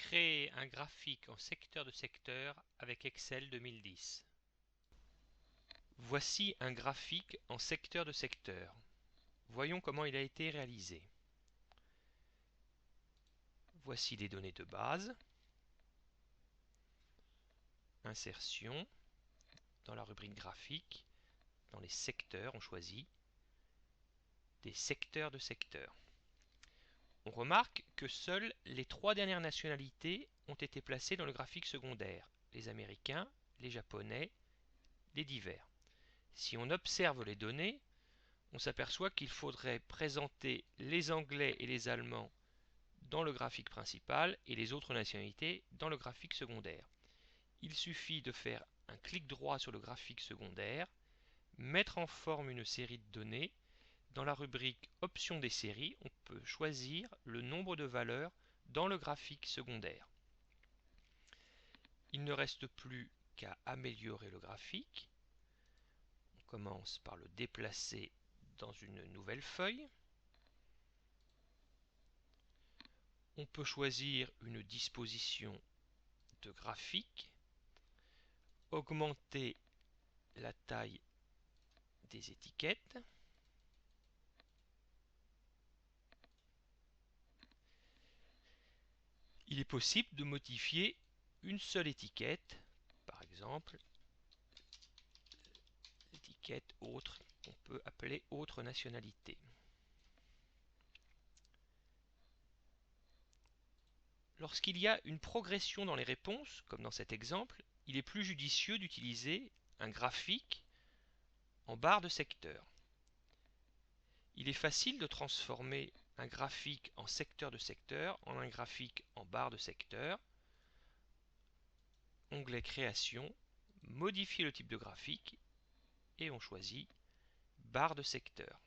Créer un graphique en secteur de secteur avec Excel 2010. Voici un graphique en secteur de secteur. Voyons comment il a été réalisé. Voici les données de base. Insertion. Dans la rubrique graphique, dans les secteurs, on choisit des secteurs de secteur. On remarque que seules les 3 dernières nationalités ont été placées dans le graphique secondaire, les Américains, les Japonais, les divers. Si on observe les données, on s'aperçoit qu'il faudrait présenter les Anglais et les Allemands dans le graphique principal et les autres nationalités dans le graphique secondaire. Il suffit de faire un clic droit sur le graphique secondaire, mettre en forme une série de données. Dans la rubrique Options des séries, on peut choisir le nombre de valeurs dans le graphique secondaire. Il ne reste plus qu'à améliorer le graphique. On commence par le déplacer dans une nouvelle feuille. On peut choisir une disposition de graphique, augmenter la taille des étiquettes. Il est possible de modifier une seule étiquette, par exemple l'étiquette autre, qu'on peut appeler autre nationalité. Lorsqu'il y a une progression dans les réponses, comme dans cet exemple, il est plus judicieux d'utiliser un graphique en barre de secteur. Il est facile de transformer un graphique en secteur de secteur en un graphique en barre de secteur. Onglet Création, modifier le type de graphique et on choisit barre de secteur.